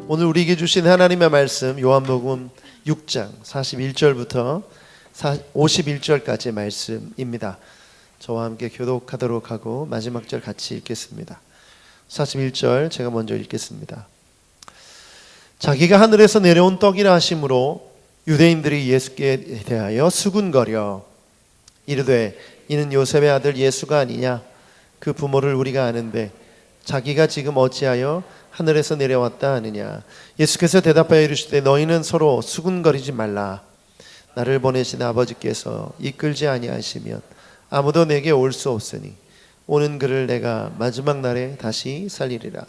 오늘 우리에게 주신 하나님의 말씀 요한복음 6장 41절부터 51절까지의 말씀입니다. 저와 함께 교독하도록 하고 마지막 절 같이 읽겠습니다. 41절 제가 먼저 읽겠습니다. 자기가 하늘에서 내려온 떡이라 하심으로 유대인들이 예수께 대하여 수군거려 이르되 이는 요셉의 아들 예수가 아니냐. 그 부모를 우리가 아는데 자기가 지금 어찌하여 하늘에서 내려왔다 하느냐. 예수께서 대답하여 이르시되 너희는 서로 수군거리지 말라. 나를 보내신 아버지께서 이끌지 아니하시면 아무도 내게 올 수 없으니 오는 그를 내가 마지막 날에 다시 살리리라.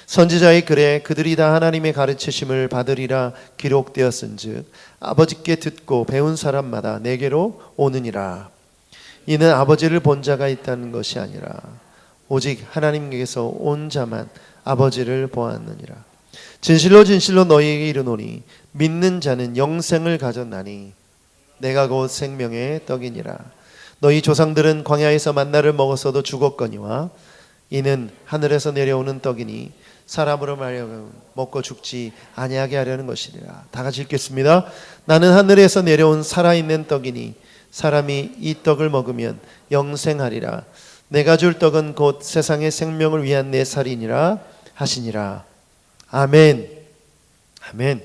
선지자의 글에 그들이 다 하나님의 가르치심을 받으리라 기록되었은즉 아버지께 듣고 배운 사람마다 내게로 오느니라. 이는 아버지를 본 자가 있다는 것이 아니라 오직 하나님께서 온 자만 아버지를 보았느니라. 진실로 진실로 너희에게 이르노니 믿는 자는 영생을 가졌나니 내가 곧 생명의 떡이니라. 너희 조상들은 광야에서 만나를 먹었어도 죽었거니와 이는 하늘에서 내려오는 떡이니 사람으로 말하여 먹고 죽지 아니하게 하려는 것이니라. 다 같이 읽겠습니다. 나는 하늘에서 내려온 살아있는 떡이니 사람이 이 떡을 먹으면 영생하리라. 내가 줄 떡은 곧 세상의 생명을 위한 내 살이니라 하시니라. 아멘. 아멘.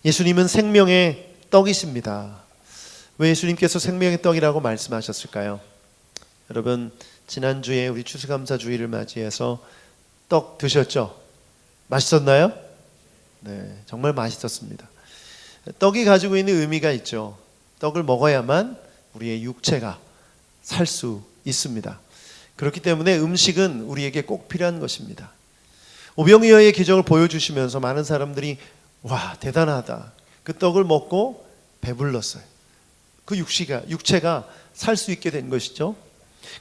예수님은 생명의 떡이십니다. 왜 예수님께서 생명의 떡이라고 말씀하셨을까요? 여러분, 지난주에 우리 추수감사주의를 맞이해서 떡 드셨죠? 맛있었나요? 네, 정말 맛있었습니다. 떡이 가지고 있는 의미가 있죠. 떡을 먹어야만 우리의 육체가 살 수 있습니다. 그렇기 때문에 음식은 우리에게 꼭 필요한 것입니다. 오병이어의 기적을 보여주시면서 많은 사람들이 와, 대단하다. 그 떡을 먹고 배불렀어요. 그 육체가 살 수 있게 된 것이죠.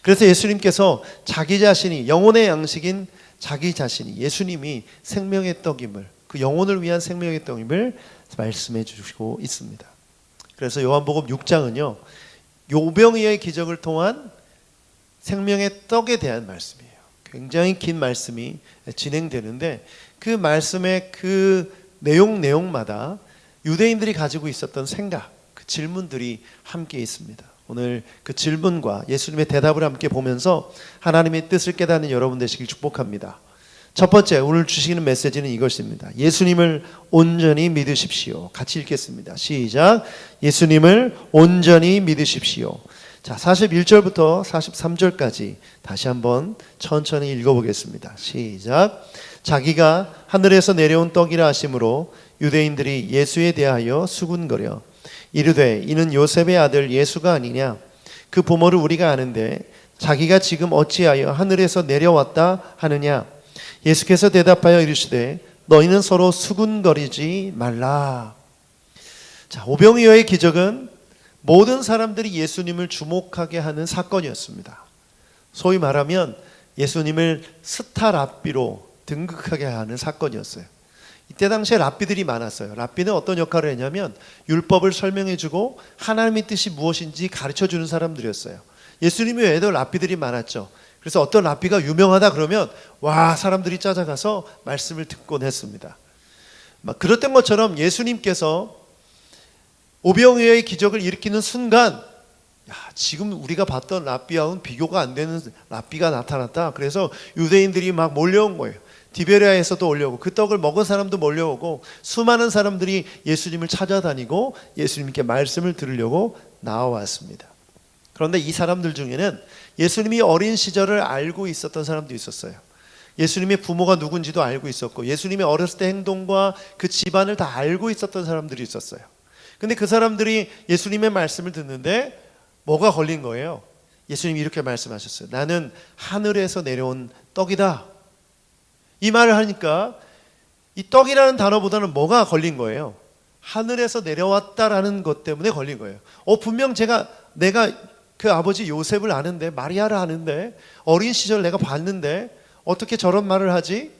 그래서 예수님께서 자기 자신이 영혼의 양식인 자기 자신이 예수님이 생명의 떡임을, 그 영혼을 위한 생명의 떡임을 말씀해 주시고 있습니다. 그래서 요한복음 6장은요 오병이어의 기적을 통한 생명의 떡에 대한 말씀이에요. 굉장히 긴 말씀이 진행되는데 그 말씀의 그 내용마다 유대인들이 가지고 있었던 생각, 그 질문들이 함께 있습니다. 오늘 그 질문과 예수님의 대답을 함께 보면서 하나님의 뜻을 깨닫는 여러분 되시길 축복합니다. 첫 번째, 오늘 주시는 메시지는 이것입니다. 예수님을 온전히 믿으십시오. 같이 읽겠습니다. 시작. 예수님을 온전히 믿으십시오. 자, 41절부터 43절까지 다시 한번 천천히 읽어보겠습니다. 시작. 자기가 하늘에서 내려온 떡이라 하심으로 유대인들이 예수에 대하여 수군거려 이르되 이는 요셉의 아들 예수가 아니냐. 그 부모를 우리가 아는데 자기가 지금 어찌하여 하늘에서 내려왔다 하느냐. 예수께서 대답하여 이르시되 너희는 서로 수군거리지 말라. 자, 오병이어의 기적은 모든 사람들이 예수님을 주목하게 하는 사건이었습니다. 소위 말하면 예수님을 스타 랍비로 등극하게 하는 사건이었어요. 이때 당시에 랍비들이 많았어요. 랍비는 어떤 역할을 했냐면 율법을 설명해주고 하나님의 뜻이 무엇인지 가르쳐주는 사람들이었어요. 예수님 외에도 랍비들이 많았죠. 그래서 어떤 랍비가 유명하다 그러면 와, 사람들이 찾아가서 말씀을 듣곤 했습니다. 그랬던 것처럼 예수님께서 오병이어의 기적을 일으키는 순간 야, 지금 우리가 봤던 랍비와는 비교가 안 되는 랍비가 나타났다. 그래서 유대인들이 막 몰려온 거예요. 디베리아에서도 올려오고 그 떡을 먹은 사람도 몰려오고 수많은 사람들이 예수님을 찾아다니고 예수님께 말씀을 들으려고 나와왔습니다. 그런데 이 사람들 중에는 예수님이 어린 시절을 알고 있었던 사람도 있었어요. 예수님의 부모가 누군지도 알고 있었고 예수님의 어렸을 때 행동과 그 집안을 다 알고 있었던 사람들이 있었어요. 근데 그 사람들이 예수님의 말씀을 듣는데 뭐가 걸린 거예요? 예수님이 이렇게 말씀하셨어요. 나는 하늘에서 내려온 떡이다. 이 말을 하니까 이 떡이라는 단어보다는 뭐가 걸린 거예요? 하늘에서 내려왔다라는 것 때문에 걸린 거예요. 분명 내가 그 아버지 요셉을 아는데, 마리아를 아는데, 어린 시절 내가 봤는데 어떻게 저런 말을 하지?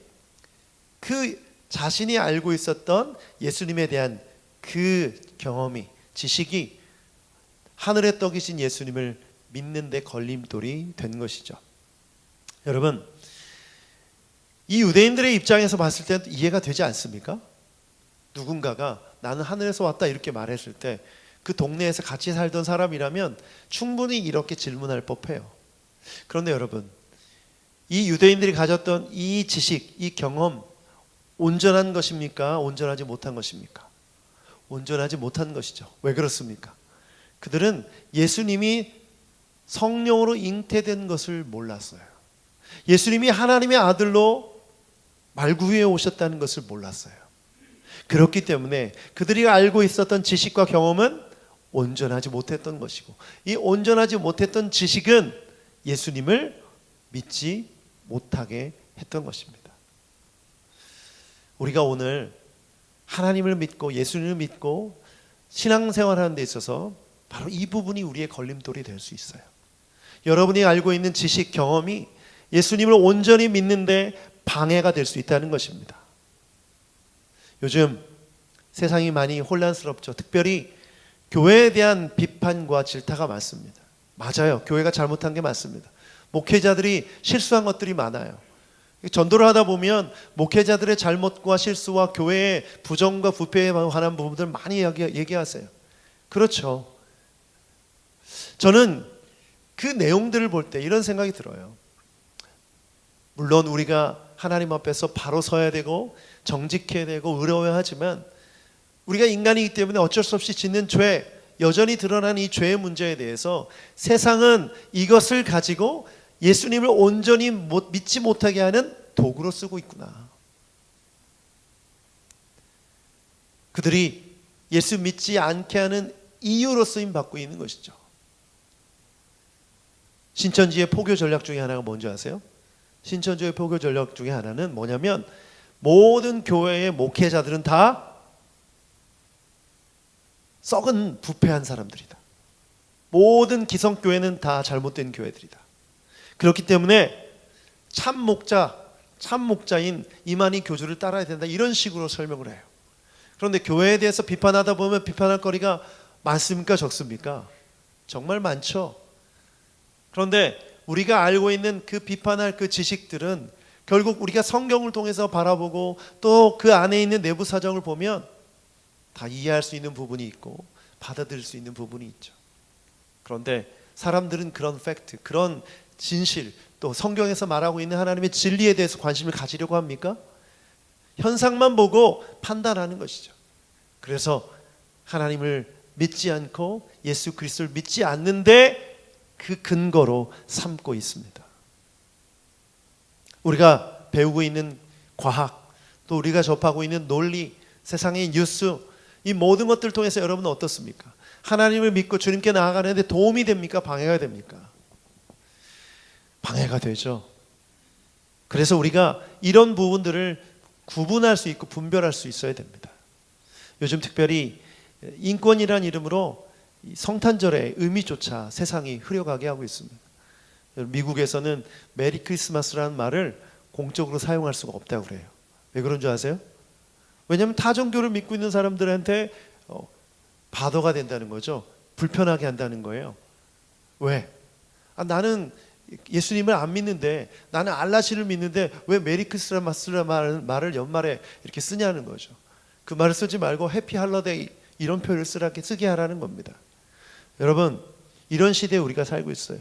그 자신이 알고 있었던 예수님에 대한 그 경험이, 지식이 하늘의 떡이신 예수님을 믿는 데 걸림돌이 된 것이죠. 여러분, 이 유대인들의 입장에서 봤을 때 이해가 되지 않습니까? 누군가가 나는 하늘에서 왔다 이렇게 말했을 때 그 동네에서 같이 살던 사람이라면 충분히 이렇게 질문할 법해요. 그런데 여러분, 이 유대인들이 가졌던 이 지식, 이 경험 온전한 것입니까? 온전하지 못한 것입니까? 온전하지 못한 것이죠. 왜 그렇습니까? 그들은 예수님이 성령으로 잉태된 것을 몰랐어요. 예수님이 하나님의 아들로 말구유에 오셨다는 것을 몰랐어요. 그렇기 때문에 그들이 알고 있었던 지식과 경험은 온전하지 못했던 것이고, 이 온전하지 못했던 지식은 예수님을 믿지 못하게 했던 것입니다. 우리가 오늘 하나님을 믿고 예수님을 믿고 신앙생활하는 데 있어서 바로 이 부분이 우리의 걸림돌이 될 수 있어요. 여러분이 알고 있는 지식, 경험이 예수님을 온전히 믿는데 방해가 될 수 있다는 것입니다. 요즘 세상이 많이 혼란스럽죠. 특별히 교회에 대한 비판과 질타가 많습니다. 맞아요. 교회가 잘못한 게 맞습니다. 목회자들이 실수한 것들이 많아요. 전도를 하다 보면 목회자들의 잘못과 실수와 교회의 부정과 부패에 관한 부분들 많이 얘기하세요. 그렇죠. 저는 그 내용들을 볼 때 이런 생각이 들어요. 물론 우리가 하나님 앞에서 바로 서야 되고 정직해야 되고 의로워야 하지만 우리가 인간이기 때문에 어쩔 수 없이 짓는 죄, 여전히 드러나는 이 죄의 문제에 대해서 세상은 이것을 가지고 예수님을 온전히 믿지 못하게 하는 도구로 쓰고 있구나. 그들이 예수 믿지 않게 하는 이유로 쓰임받고 있는 것이죠. 신천지의 포교 전략 중에 하나가 뭔지 아세요? 신천지의 포교 전략 중에 하나는 뭐냐면 모든 교회의 목회자들은 다 썩은 부패한 사람들이다. 모든 기성교회는 다 잘못된 교회들이다. 그렇기 때문에 참 목자인 이만희 교주를 따라야 된다. 이런 식으로 설명을 해요. 그런데 교회에 대해서 비판하다 보면 비판할 거리가 많습니까? 적습니까? 정말 많죠. 그런데 우리가 알고 있는 그 비판할 그 지식들은 결국 우리가 성경을 통해서 바라보고 또 그 안에 있는 내부 사정을 보면 다 이해할 수 있는 부분이 있고 받아들일 수 있는 부분이 있죠. 그런데 사람들은 그런 팩트, 그런 진실, 또 성경에서 말하고 있는 하나님의 진리에 대해서 관심을 가지려고 합니까? 현상만 보고 판단하는 것이죠. 그래서 하나님을 믿지 않고 예수 그리스도를 믿지 않는데 그 근거로 삼고 있습니다. 우리가 배우고 있는 과학, 또 우리가 접하고 있는 논리, 세상의 뉴스, 이 모든 것들을 통해서 여러분은 어떻습니까? 하나님을 믿고 주님께 나아가는데 도움이 됩니까? 방해가 됩니까? 방해가 되죠. 그래서 우리가 이런 부분들을 구분할 수 있고 분별할 수 있어야 됩니다. 요즘 특별히 인권이라는 이름으로 성탄절의 의미조차 세상이 흐려가게 하고 있습니다. 미국에서는 메리 크리스마스라는 말을 공적으로 사용할 수가 없다고 그래요. 왜 그런 줄 아세요? 왜냐하면 타종교를 믿고 있는 사람들한테 바더가 된다는 거죠. 불편하게 한다는 거예요. 왜? 나는 예수님을 안 믿는데, 나는 알라시를 믿는데 왜 메리 크리스마스라는 말을 연말에 이렇게 쓰냐는 거죠. 그 말을 쓰지 말고 해피 할러데이 이런 표현을 쓰게 하라는 겁니다. 여러분, 이런 시대에 우리가 살고 있어요.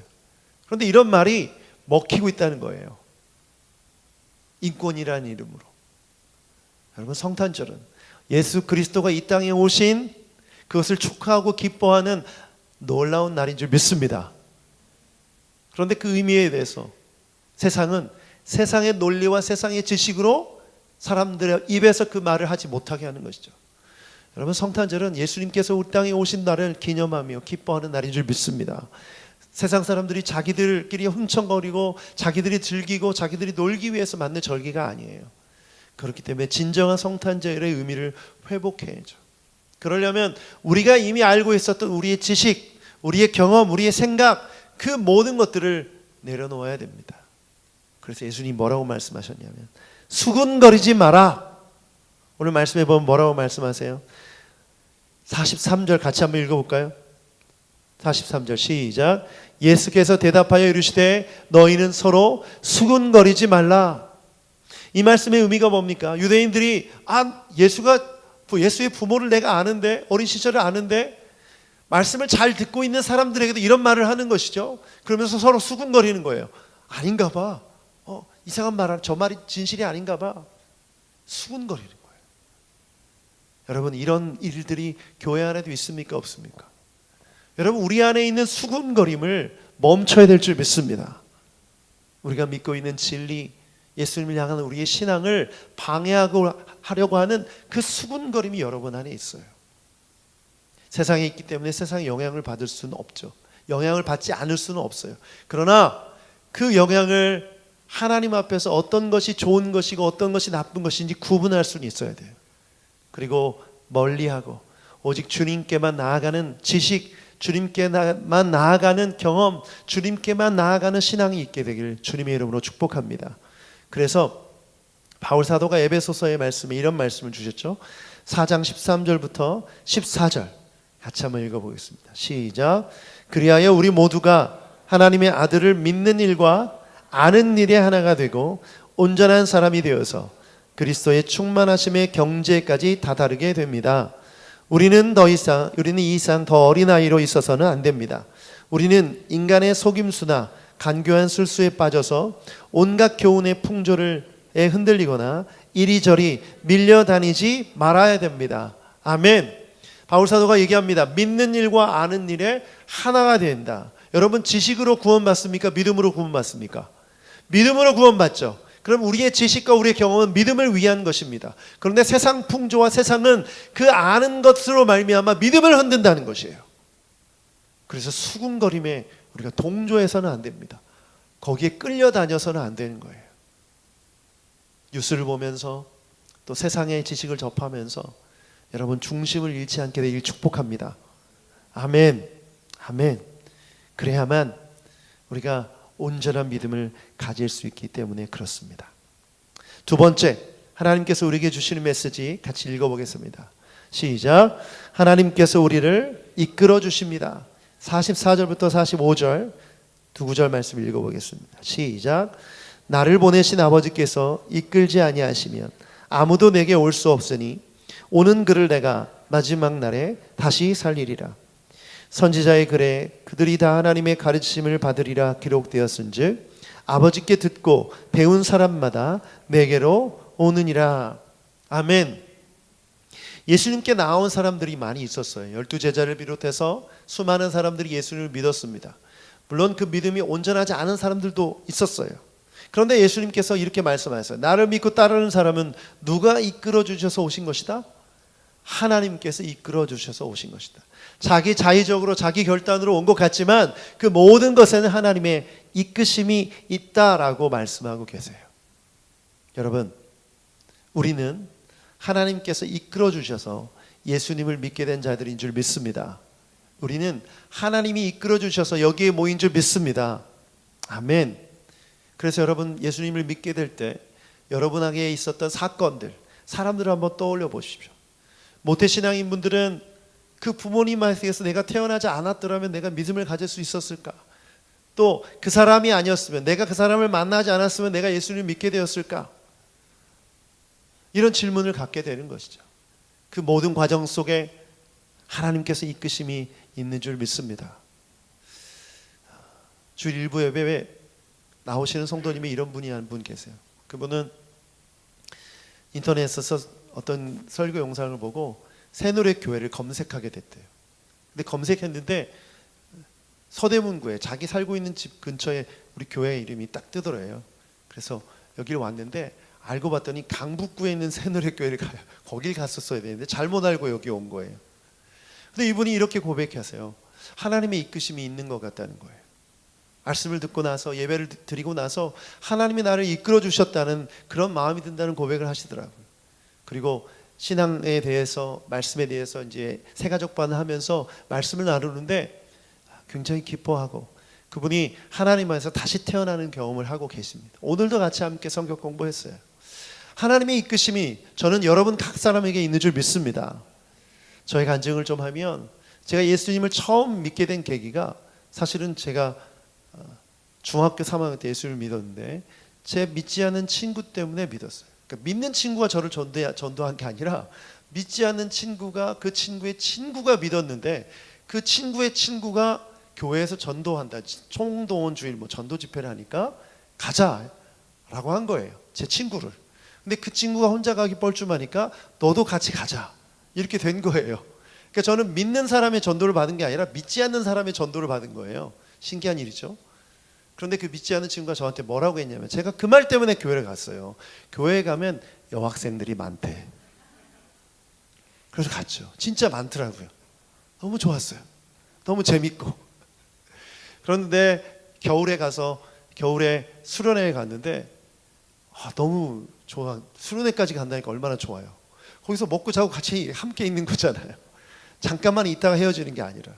그런데 이런 말이 먹히고 있다는 거예요. 인권이라는 이름으로. 여러분, 성탄절은 예수 그리스도가 이 땅에 오신 그것을 축하하고 기뻐하는 놀라운 날인 줄 믿습니다. 그런데 그 의미에 대해서 세상은 세상의 논리와 세상의 지식으로 사람들의 입에서 그 말을 하지 못하게 하는 것이죠. 여러분, 성탄절은 예수님께서 우리 땅에 오신 날을 기념하며 기뻐하는 날인 줄 믿습니다. 세상 사람들이 자기들끼리 훔청거리고 자기들이 즐기고 자기들이 놀기 위해서 만든 절기가 아니에요. 그렇기 때문에 진정한 성탄절의 의미를 회복해야죠. 그러려면 우리가 이미 알고 있었던 우리의 지식, 우리의 경험, 우리의 생각, 그 모든 것들을 내려놓아야 됩니다. 그래서 예수님이 뭐라고 말씀하셨냐면 수군거리지 마라. 오늘 말씀해 보면 뭐라고 말씀하세요? 43절 같이 한번 읽어볼까요? 43절 시작. 예수께서 대답하여 이르시되 너희는 서로 수군거리지 말라. 이 말씀의 의미가 뭡니까? 유대인들이 예수의 부모를 내가 아는데, 어린 시절을 아는데 말씀을 잘 듣고 있는 사람들에게도 이런 말을 하는 것이죠. 그러면서 서로 수군거리는 거예요. 아닌가 봐. 이상한 말, 저 말이 진실이 아닌가 봐. 수군거리는 거예요. 여러분, 이런 일들이 교회 안에도 있습니까? 없습니까? 여러분, 우리 안에 있는 수군거림을 멈춰야 될 줄 믿습니다. 우리가 믿고 있는 진리, 예수님을 향한 우리의 신앙을 방해하려고 하는 그 수군거림이 여러분 안에 있어요. 세상에 있기 때문에 세상에 영향을 받을 수는 없죠. 영향을 받지 않을 수는 없어요. 그러나 그 영향을 하나님 앞에서 어떤 것이 좋은 것이고 어떤 것이 나쁜 것인지 구분할 수는 있어야 돼요. 그리고 멀리하고 오직 주님께만 나아가는 지식, 주님께만 나아가는 경험, 주님께만 나아가는 신앙이 있게 되길 주님의 이름으로 축복합니다. 그래서 바울 사도가 에베소서의 말씀에 이런 말씀을 주셨죠. 4장 13절부터 14절 같이 한번 읽어보겠습니다. 시작. 그리하여 우리 모두가 하나님의 아들을 믿는 일과 아는 일에 하나가 되고 온전한 사람이 되어서 그리스도의 충만하심의 경제까지 다다르게 됩니다. 우리는 이 이상 더 어린아이로 있어서는 안 됩니다. 우리는 인간의 속임수나 간교한 술수에 빠져서 온갖 교훈의 풍조에 흔들리거나 이리저리 밀려다니지 말아야 됩니다. 아멘. 바울 사도가 얘기합니다. 믿는 일과 아는 일에 하나가 된다. 여러분, 지식으로 구원받습니까? 믿음으로 구원받습니까? 믿음으로 구원받죠. 그럼 우리의 지식과 우리의 경험은 믿음을 위한 것입니다. 그런데 세상 풍조와 세상은 그 아는 것으로 말미암아 믿음을 흔든다는 것이에요. 그래서 수군거림에 우리가 동조해서는 안 됩니다. 거기에 끌려다녀서는 안 되는 거예요. 뉴스를 보면서 또 세상의 지식을 접하면서 여러분 중심을 잃지 않게 되길 축복합니다. 아멘. 아멘. 그래야만 우리가 온전한 믿음을 가질 수 있기 때문에 그렇습니다. 두 번째, 하나님께서 우리에게 주시는 메시지 같이 읽어보겠습니다. 시작. 하나님께서 우리를 이끌어 주십니다. 44절부터 45절 두 구절 말씀 읽어보겠습니다. 시작. 나를 보내신 아버지께서 이끌지 아니하시면 아무도 내게 올 수 없으니 오는 그를 내가 마지막 날에 다시 살리리라. 선지자의 글에 그들이 다 하나님의 가르침을 받으리라 기록되었은즉 아버지께 듣고 배운 사람마다 내게로 오느니라. 아멘. 예수님께 나온 사람들이 많이 있었어요. 12제자를 비롯해서 수많은 사람들이 예수님을 믿었습니다. 물론 그 믿음이 온전하지 않은 사람들도 있었어요. 그런데 예수님께서 이렇게 말씀하셨어요. 나를 믿고 따르는 사람은 누가 이끌어 주셔서 오신 것이다? 하나님께서 이끌어 주셔서 오신 것이다. 자기 자의적으로 자기 결단으로 온 것 같지만 그 모든 것에는 하나님의 이끄심이 있다라고 말씀하고 계세요. 여러분, 우리는 하나님께서 이끌어 주셔서 예수님을 믿게 된 자들인 줄 믿습니다. 우리는 하나님이 이끌어 주셔서 여기에 모인 줄 믿습니다. 아멘. 그래서 여러분, 예수님을 믿게 될 때 여러분에게 있었던 사건들, 사람들을 한번 떠올려 보십시오. 모태신앙인 분들은 그 부모님에게서 내가 태어나지 않았더라면 내가 믿음을 가질 수 있었을까? 또 그 사람이 아니었으면, 내가 그 사람을 만나지 않았으면 내가 예수님을 믿게 되었을까? 이런 질문을 갖게 되는 것이죠. 그 모든 과정 속에 하나님께서 이끄심이 있는 줄 믿습니다. 주일 일부 예배에 나오시는 성도님이 이런 분이 한 분 계세요. 그분은 인터넷에서 어떤 설교 영상을 보고 새노래교회를 검색하게 됐대요. 근데 검색했는데 서대문구에 자기 살고 있는 집 근처에 우리 교회 이름이 딱 뜨더래요. 그래서 여기를 왔는데 알고 봤더니 강북구에 있는 새노래교회를 가요. 거길 갔었어야 되는데 잘못 알고 여기 온 거예요. 근데 이분이 이렇게 고백하세요. 하나님의 이끄심이 있는 것 같다는 거예요. 말씀을 듣고 나서, 예배를 드리고 나서 하나님이 나를 이끌어 주셨다는 그런 마음이 든다는 고백을 하시더라고요. 그리고 신앙에 대해서, 말씀에 대해서 이제 새가족반 하면서 말씀을 나누는데 굉장히 기뻐하고, 그분이 하나님 안에서 다시 태어나는 경험을 하고 계십니다. 오늘도 같이 함께 성경 공부했어요. 하나님의 이끄심이 저는 여러분 각 사람에게 있는 줄 믿습니다. 저의 간증을 좀 하면, 제가 예수님을 처음 믿게 된 계기가, 사실은 제가 중학교 3학년 때 예수를 믿었는데 제 믿지 않는 친구 때문에 믿었어요. 그러니까 믿는 친구가 저를 전도한 게 아니라 믿지 않는 친구가 그 친구의 친구가 믿었는데 그 친구의 친구가 교회에서 전도한다, 총동원 주일 뭐 전도 집회를 하니까 가자라고 한 거예요, 제 친구를. 근데 그 친구가 혼자 가기 뻘쭘하니까 너도 같이 가자 이렇게 된 거예요. 그러니까 저는 믿는 사람의 전도를 받은 게 아니라 믿지 않는 사람의 전도를 받은 거예요. 신기한 일이죠. 그런데 그 믿지 않는 친구가 저한테 뭐라고 했냐면, 제가 그 말 때문에 교회를 갔어요. 교회에 가면 여학생들이 많대. 그래서 갔죠. 진짜 많더라고요. 너무 좋았어요. 너무 재밌고. 그런데 겨울에 수련회에 갔는데 너무 좋아. 수련회까지 간다니까 얼마나 좋아요. 거기서 먹고 자고 같이 함께 있는 거잖아요. 잠깐만 있다가 헤어지는 게 아니라.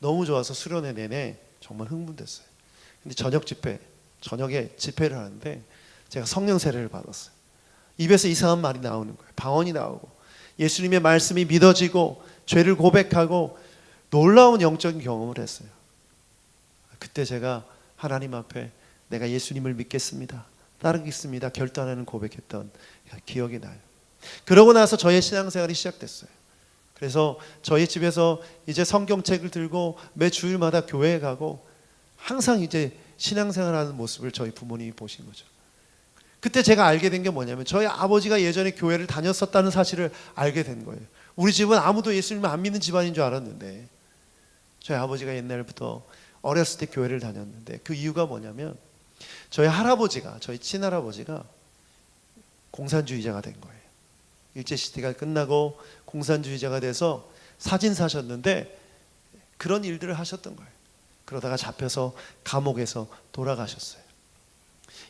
너무 좋아서 수련회 내내 정말 흥분됐어요. 근데 저녁에 집회를 하는데 제가 성령 세례를 받았어요. 입에서 이상한 말이 나오는 거예요. 방언이 나오고 예수님의 말씀이 믿어지고 죄를 고백하고 놀라운 영적인 경험을 했어요. 그때 제가 하나님 앞에 내가 예수님을 믿겠습니다, 따르겠습니다 결단하는 고백했던 기억이 나요. 그러고 나서 저의 신앙생활이 시작됐어요. 그래서 저희 집에서 이제 성경책을 들고 매 주일마다 교회에 가고 항상 이제 신앙생활하는 모습을 저희 부모님이 보신 거죠. 그때 제가 알게 된 게 뭐냐면 저희 아버지가 예전에 교회를 다녔었다는 사실을 알게 된 거예요. 우리 집은 아무도 예수님을 안 믿는 집안인 줄 알았는데 저희 아버지가 옛날부터 어렸을 때 교회를 다녔는데 그 이유가 뭐냐면 저희 친할아버지가 공산주의자가 된 거예요. 일제시대가 끝나고 공산주의자가 돼서 사진 사셨는데 그런 일들을 하셨던 거예요. 그러다가 잡혀서 감옥에서 돌아가셨어요.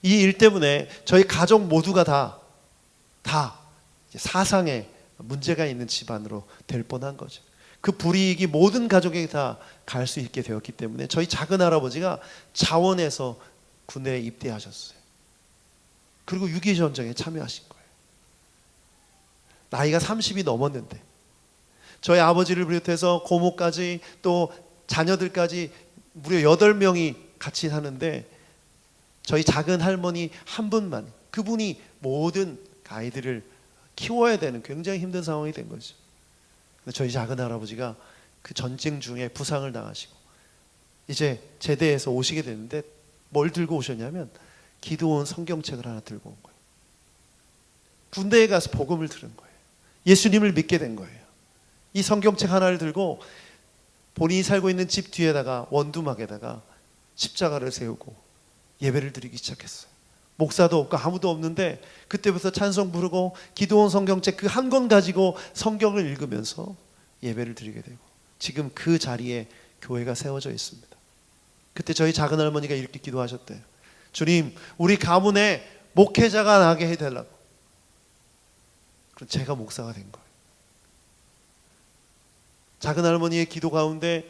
이 일 때문에 저희 가족 모두가 다 사상에 문제가 있는 집안으로 될 뻔한 거죠. 그 불이익이 모든 가족에게 다 갈 수 있게 되었기 때문에 저희 작은 할아버지가 자원해서 군대에 입대하셨어요. 그리고 6.25 전쟁에 참여하신 거예요. 나이가 30이 넘었는데 저희 아버지를 비롯해서 고모까지 또 자녀들까지 무려 8명이 같이 사는데 저희 작은 할머니 한 분만, 그분이 모든 아이들을 키워야 되는 굉장히 힘든 상황이 된 거죠. 저희 작은 할아버지가 그 전쟁 중에 부상을 당하시고 이제 제대해서 오시게 됐는데 뭘 들고 오셨냐면 기도원 성경책을 하나 들고 온 거예요. 군대에 가서 복음을 들은 거예요. 예수님을 믿게 된 거예요. 이 성경책 하나를 들고 본인이 살고 있는 집 뒤에다가 원두막에다가 십자가를 세우고 예배를 드리기 시작했어요. 목사도 없고 아무도 없는데 그때부터 찬송 부르고 기도원 성경책 그 한 권 가지고 성경을 읽으면서 예배를 드리게 되고 지금 그 자리에 교회가 세워져 있습니다. 그때 저희 작은 할머니가 이렇게 기도하셨대요. 주님, 우리 가문에 목회자가 나게 해달라고. 그럼 제가 목사가 된 거예요. 작은 할머니의 기도 가운데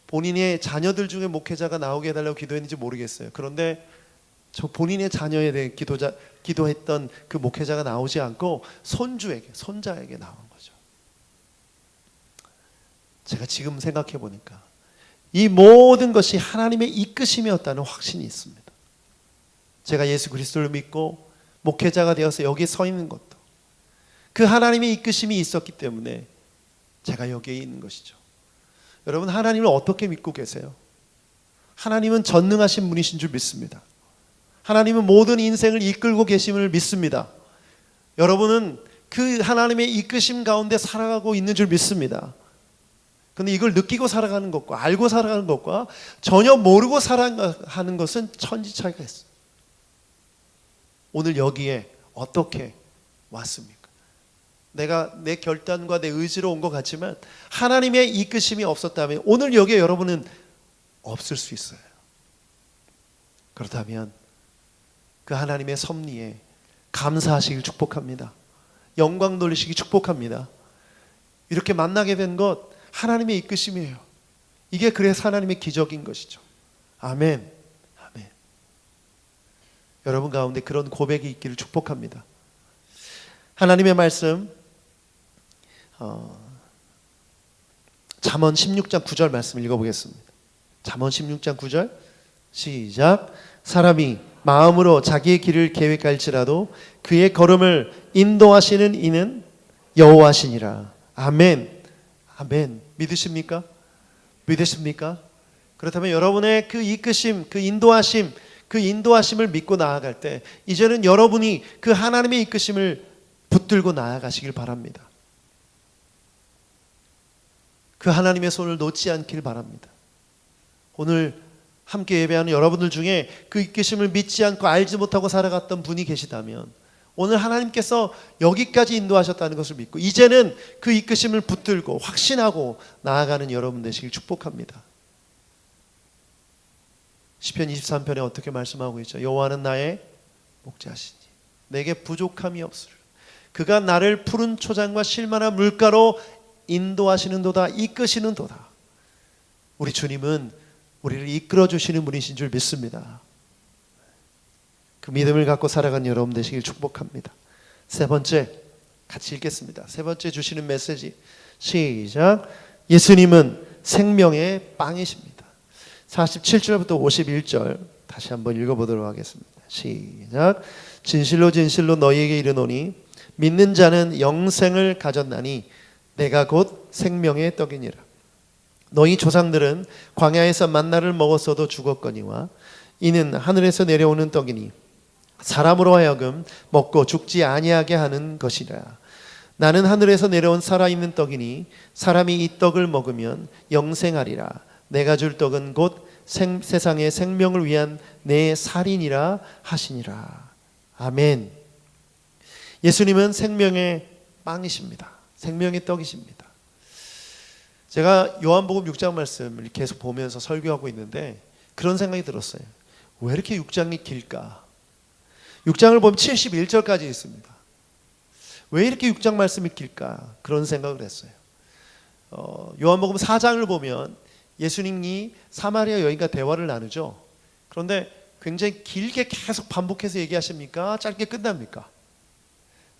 본인의 자녀들 중에 목회자가 나오게 해달라고 기도했는지 모르겠어요. 그런데 저 본인의 자녀에 대해 기도했던 그 목회자가 나오지 않고 손자에게 나온 거죠. 제가 지금 생각해 보니까 이 모든 것이 하나님의 이끄심이었다는 확신이 있습니다. 제가 예수 그리스도를 믿고 목회자가 되어서 여기에 서 있는 것도 그 하나님의 이끄심이 있었기 때문에 제가 여기에 있는 것이죠. 여러분, 하나님을 어떻게 믿고 계세요? 하나님은 전능하신 분이신 줄 믿습니다. 하나님은 모든 인생을 이끌고 계심을 믿습니다. 여러분은 그 하나님의 이끄심 가운데 살아가고 있는 줄 믿습니다. 그런데 이걸 느끼고 살아가는 것과 알고 살아가는 것과 전혀 모르고 살아가는 것은 천지 차이가 있어요. 오늘 여기에 어떻게 왔습니까? 내가 내 결단과 내 의지로 온 것 같지만 하나님의 이끄심이 없었다면 오늘 여기에 여러분은 없을 수 있어요. 그렇다면 그 하나님의 섭리에 감사하시길 축복합니다. 영광 돌리시기 축복합니다. 이렇게 만나게 된 것 하나님의 이끄심이에요. 이게 그래서 하나님의 기적인 것이죠. 아멘. 아멘. 여러분 가운데 그런 고백이 있기를 축복합니다. 하나님의 말씀 잠언 16장 9절 말씀 읽어보겠습니다. 잠언 16장 9절 시작. 사람이 마음으로 자기의 길을 계획할지라도 그의 걸음을 인도하시는 이는 여호와시니라. 아멘. 아멘. 믿으십니까? 믿으십니까? 그렇다면 여러분의 그 이끄심, 그 인도하심을 믿고 나아갈 때 이제는 여러분이 그 하나님의 이끄심을 붙들고 나아가시길 바랍니다. 그 하나님의 손을 놓지 않길 바랍니다. 오늘 함께 예배하는 여러분들 중에 그 이끄심을 믿지 않고 알지 못하고 살아갔던 분이 계시다면 오늘 하나님께서 여기까지 인도하셨다는 것을 믿고 이제는 그 이끄심을 붙들고 확신하고 나아가는 여러분 되시길 축복합니다. 시편 23편에 어떻게 말씀하고 있죠? 여호와는 나의 목자시니 내게 부족함이 없으리라. 그가 나를 푸른 초장과 실만한 물가로 인도하시는도다, 이끄시는도다. 우리 주님은 우리를 이끌어 주시는 분이신 줄 믿습니다. 그 믿음을 갖고 살아가는 여러분 되시길 축복합니다. 세 번째 같이 읽겠습니다. 세 번째 주시는 메시지 시작. 예수님은 생명의 빵이십니다. 47절부터 51절 다시 한번 읽어보도록 하겠습니다. 시작. 진실로 진실로 너희에게 이르노니 믿는 자는 영생을 가졌나니 내가 곧 생명의 떡이니라. 너희 조상들은 광야에서 만나를 먹었어도 죽었거니와 이는 하늘에서 내려오는 떡이니 사람으로 하여금 먹고 죽지 아니하게 하는 것이라. 나는 하늘에서 내려온 살아있는 떡이니 사람이 이 떡을 먹으면 영생하리라. 내가 줄 떡은 곧 세상의 생명을 위한 내 살이니라 하시니라. 아멘. 예수님은 생명의 빵이십니다. 생명의 떡이십니다. 제가 요한복음 6장 말씀을 계속 보면서 설교하고 있는데 그런 생각이 들었어요. 왜 이렇게 6장이 길까? 6장을 보면 71절까지 있습니다. 왜 이렇게 6장 말씀이 길까? 그런 생각을 했어요. 요한복음 4장을 보면 예수님이 사마리아 여인과 대화를 나누죠. 그런데 굉장히 길게 계속 반복해서 얘기하십니까? 짧게 끝납니까?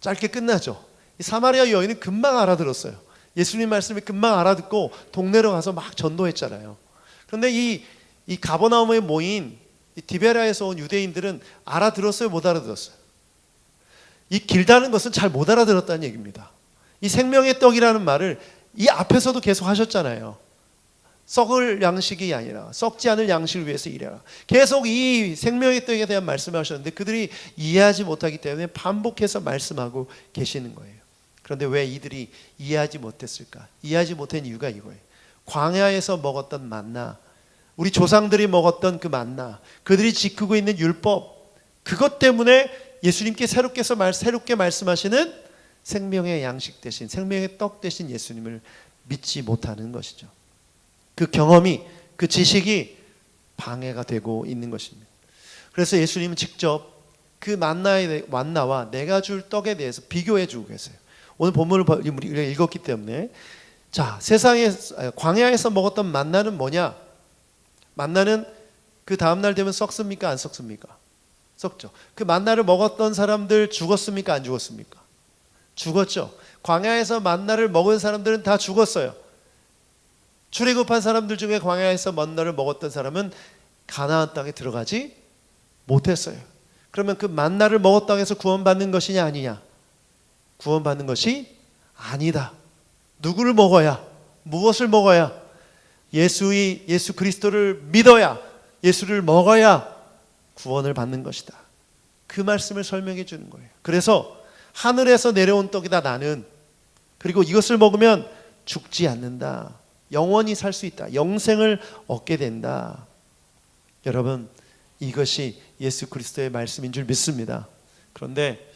짧게 끝나죠. 이 사마리아 여인은 금방 알아들었어요. 예수님 말씀을 금방 알아듣고 동네로 가서 막 전도했잖아요. 그런데 이 가버나움에 모인 이 디베라에서 온 유대인들은 알아들었어요? 못 알아들었어요? 이 길다는 것은 잘 못 알아들었다는 얘기입니다. 이 생명의 떡이라는 말을 이 앞에서도 계속 하셨잖아요. 썩을 양식이 아니라 썩지 않을 양식을 위해서 일해라. 계속 이 생명의 떡에 대한 말씀을 하셨는데 그들이 이해하지 못하기 때문에 반복해서 말씀하고 계시는 거예요. 그런데 왜 이들이 이해하지 못했을까? 이해하지 못한 이유가 이거예요. 광야에서 먹었던 만나, 우리 조상들이 먹었던 그 만나, 그들이 지키고 있는 율법, 그것 때문에 예수님께 새롭게 말씀하시는 생명의 양식 대신, 생명의 떡 대신 예수님을 믿지 못하는 것이죠. 그 경험이, 그 지식이 방해가 되고 있는 것입니다. 그래서 예수님은 직접 그 만나와 내가 줄 떡에 대해서 비교해 주고 계세요. 오늘 본문을 우리가 읽었기 때문에 자, 광야에서 먹었던 만나는 뭐냐? 만나는 그 다음날 되면 썩습니까? 안 썩습니까? 썩죠. 그 만나를 먹었던 사람들 죽었습니까? 안 죽었습니까? 죽었죠. 광야에서 만나를 먹은 사람들은 다 죽었어요. 출애굽한 사람들 중에 광야에서 만나를 먹었던 사람은 가나안 땅에 들어가지 못했어요. 그러면 그 만나를 먹었다고 해서 구원받는 것이냐 아니냐? 구원받는 것이 아니다. 누구를 먹어야? 무엇을 먹어야? 예수 그리스도를 믿어야, 예수를 먹어야 구원을 받는 것이다. 그 말씀을 설명해 주는 거예요. 그래서 하늘에서 내려온 떡이다 나는. 그리고 이것을 먹으면 죽지 않는다. 영원히 살 수 있다. 영생을 얻게 된다. 여러분, 이것이 예수 그리스도의 말씀인 줄 믿습니다. 그런데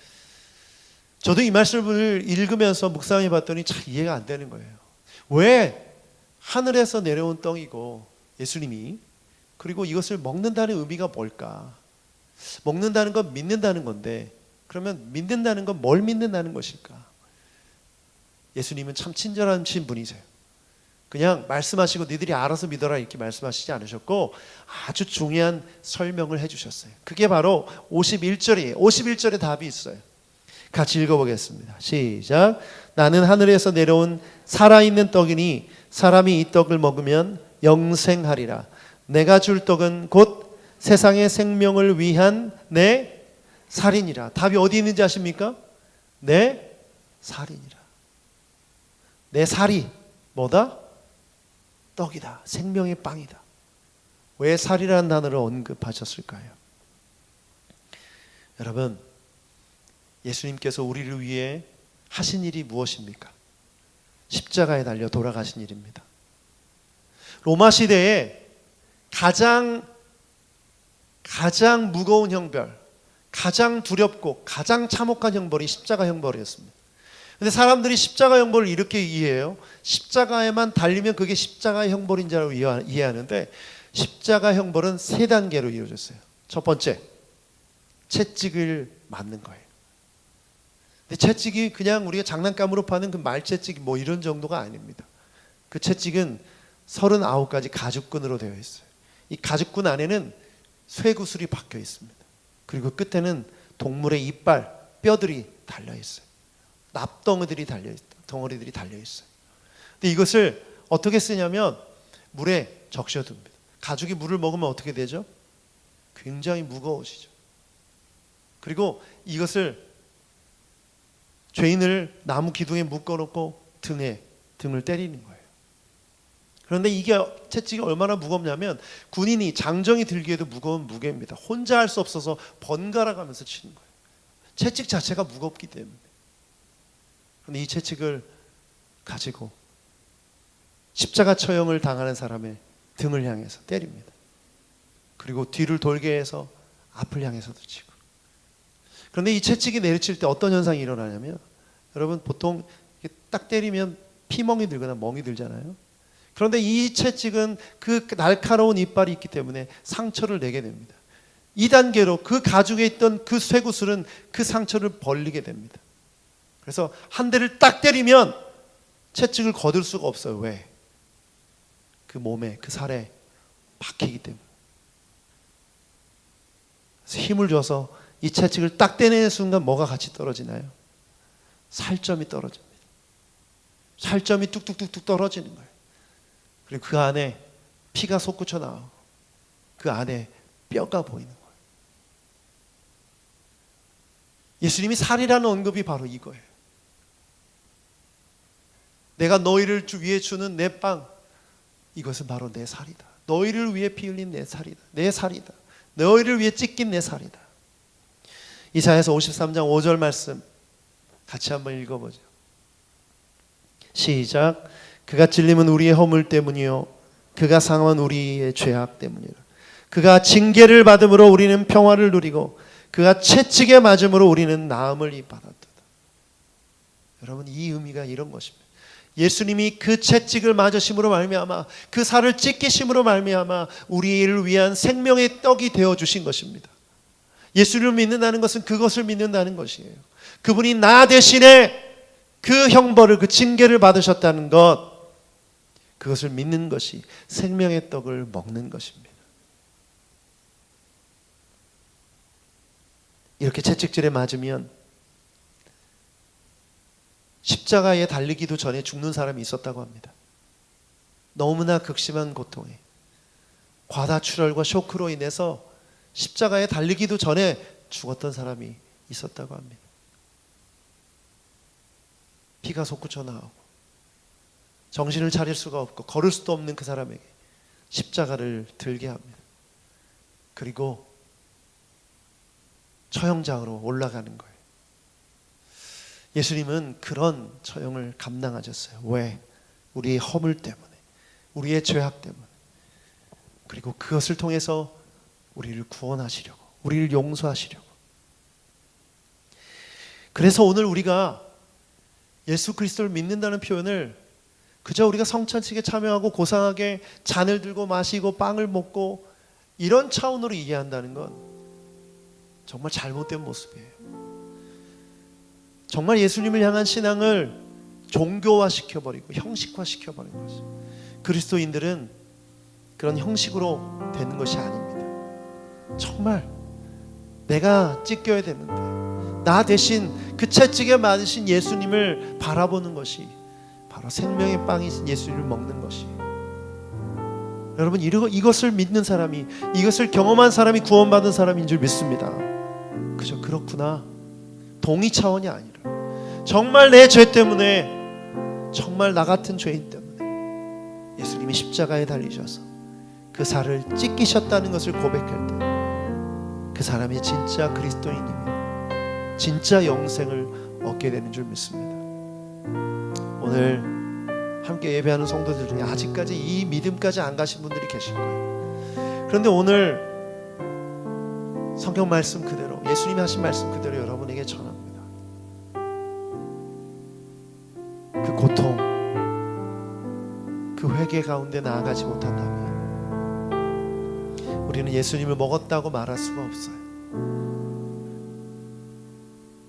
저도 이 말씀을 읽으면서 묵상해 봤더니 잘 이해가 안 되는 거예요. 왜 하늘에서 내려온 떡이고 예수님이, 그리고 이것을 먹는다는 의미가 뭘까? 먹는다는 건 믿는다는 건데, 그러면 믿는다는 건 뭘 믿는다는 것일까? 예수님은 참 친절하신 분이세요. 그냥 말씀하시고 니들이 알아서 믿어라 이렇게 말씀하시지 않으셨고 아주 중요한 설명을 해주셨어요. 그게 바로 51절이에요. 51절에 답이 있어요. 같이 읽어보겠습니다. 시작. 나는 하늘에서 내려온 살아있는 떡이니 사람이 이 떡을 먹으면 영생하리라. 내가 줄 떡은 곧 세상의 생명을 위한 내 살이니라. 답이 어디 있는지 아십니까? 내 살이니라. 내 살이 뭐다? 떡이다. 생명의 빵이다. 왜 살이라는 단어를 언급하셨을까요? 여러분, 예수님께서 우리를 위해 하신 일이 무엇입니까? 십자가에 달려 돌아가신 일입니다. 로마 시대에 가장 무거운 형벌, 가장 두렵고 가장 참혹한 형벌이 십자가 형벌이었습니다. 근데 사람들이 십자가 형벌을 이렇게 이해해요. 십자가에만 달리면 그게 십자가 형벌인 줄 이해하는데, 십자가 형벌은 3단계로 이루어졌어요. 첫 번째, 채찍을 맞는 거예요. 근데 채찍이 그냥 우리가 장난감으로 파는 그 말채찍 뭐 이런 정도가 아닙니다. 그 채찍은 39가지 가죽끈으로 되어 있어요. 이 가죽끈 안에는 쇠구슬이 박혀 있습니다. 그리고 끝에는 동물의 이빨, 뼈들이 달려 있어요. 납덩어리들이 달려 있어요. 근데 이것을 어떻게 쓰냐면 물에 적셔둡니다. 가죽이 물을 먹으면 어떻게 되죠? 굉장히 무거워지죠. 그리고 이것을 죄인을 나무 기둥에 묶어놓고 등을 때리는 거예요. 그런데 이게 채찍이 얼마나 무겁냐면 군인이 장정이 들기에도 무거운 무게입니다. 혼자 할 수 없어서 번갈아 가면서 치는 거예요. 채찍 자체가 무겁기 때문에. 그런데 이 채찍을 가지고 십자가 처형을 당하는 사람의 등을 향해서 때립니다. 그리고 뒤를 돌게 해서 앞을 향해서도 치고. 그런데 이 채찍이 내리칠 때 어떤 현상이 일어나냐면, 여러분 보통 딱 때리면 피멍이 들거나 멍이 들잖아요. 그런데 이 채찍은 그 날카로운 이빨이 있기 때문에 상처를 내게 됩니다. 2단계로 그 가죽에 있던 그 쇠구슬은 그 상처를 벌리게 됩니다. 그래서 한 대를 딱 때리면 채찍을 거둘 수가 없어요. 왜? 그 몸에, 그 살에 박히기 때문에. 그래서 힘을 줘서 이 채찍을 딱 떼내는 순간 뭐가 같이 떨어지나요? 살점이 떨어집니다. 살점이 뚝뚝뚝뚝 떨어지는 거예요. 그리고 그 안에 피가 솟구쳐 나오고 그 안에 뼈가 보이는 거예요. 예수님이 살이라는 언급이 바로 이거예요. 내가 너희를 위해 주는 내 빵, 이것은 바로 내 살이다. 너희를 위해 피 흘린 내 살이다. 내 살이다. 너희를 위해 찢긴 내 살이다. 이사야서 53장 5절 말씀 같이 한번 읽어보죠. 시작. 그가 찔림은 우리의 허물 때문이요 그가 상함은 우리의 죄악 때문이라. 그가 징계를 받음으로 우리는 평화를 누리고 그가 채찍에 맞음으로 우리는 나음을 받았도다. 여러분, 이 의미가 이런 것입니다. 예수님이 그 채찍을 맞으심으로 말미암아, 그 살을 찢기심으로 말미암아 우리를 위한 생명의 떡이 되어 주신 것입니다. 예수를 믿는다는 것은 그것을 믿는다는 것이에요. 그분이 나 대신에 그 형벌을, 그 징계를 받으셨다는 것, 그것을 믿는 것이 생명의 떡을 먹는 것입니다. 이렇게 채찍질에 맞으면 십자가에 달리기도 전에 죽는 사람이 있었다고 합니다. 너무나 극심한 고통에 과다출혈과 쇼크로 인해서 십자가에 달리기도 전에 죽었던 사람이 있었다고 합니다. 피가 솟구쳐 나오고 정신을 차릴 수가 없고 걸을 수도 없는 그 사람에게 십자가를 들게 합니다. 그리고 처형장으로 올라가는 거예요. 예수님은 그런 처형을 감당하셨어요. 왜? 우리의 허물 때문에, 우리의 죄악 때문에. 그리고 그것을 통해서 우리를 구원하시려고, 우리를 용서하시려고. 그래서 오늘 우리가 예수 그리스도를 믿는다는 표현을 그저 우리가 성찬식에 참여하고 고상하게 잔을 들고 마시고 빵을 먹고 이런 차원으로 이해한다는 건 정말 잘못된 모습이에요. 정말 예수님을 향한 신앙을 종교화시켜버리고 형식화시켜버린 것이, 그리스도인들은 그런 형식으로 되는 것이 아닙니다. 정말 내가 찢겨야 되는데 나 대신 그 채찍에 맞으신 예수님을 바라보는 것이 바로 생명의 빵이신 예수님을 먹는 것이. 여러분, 이것을 믿는 사람이, 이것을 경험한 사람이 구원받은 사람인 줄 믿습니다. 그저 그렇구나, 동의 차원이 아니라 정말 내 죄 때문에, 정말 나 같은 죄인 때문에 예수님이 십자가에 달리셔서 그 살을 찢기셨다는 것을 고백할 때 그 사람이 진짜 그리스도인이며 진짜 영생을 얻게 되는 줄 믿습니다. 오늘 함께 예배하는 성도들 중에 아직까지 이 믿음까지 안 가신 분들이 계실 거예요. 그런데 오늘 성경 말씀 그대로, 예수님이 하신 말씀 그대로 여러분에게 전합니다. 그 고통, 그 회개 가운데 나아가지 못한다면 우리는 예수님을 먹었다고 말할 수가 없어요.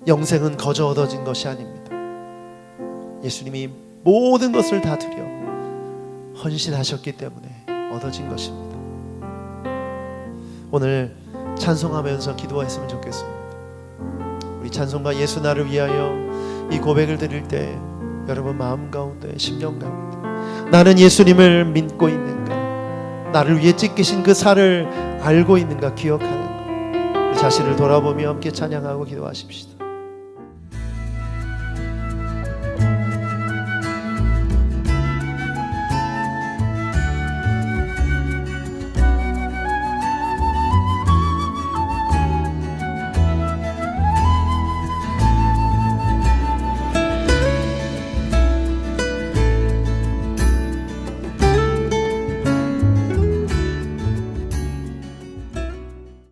영생은 거저 얻어진 것이 아닙니다. 예수님이 모든 것을 다 드려 헌신하셨기 때문에 얻어진 것입니다. 오늘 찬송하면서 기도했으면 좋겠습니다. 우리 찬송가 예수 나를 위하여 이 고백을 드릴 때 여러분 마음 가운데, 심령 가운데 나는 예수님을 믿고 있는가, 나를 위해 찢기신 그 살을 알고 있는가 기억하는 것, 우리 자신을 돌아보며 함께 찬양하고 기도하십시다.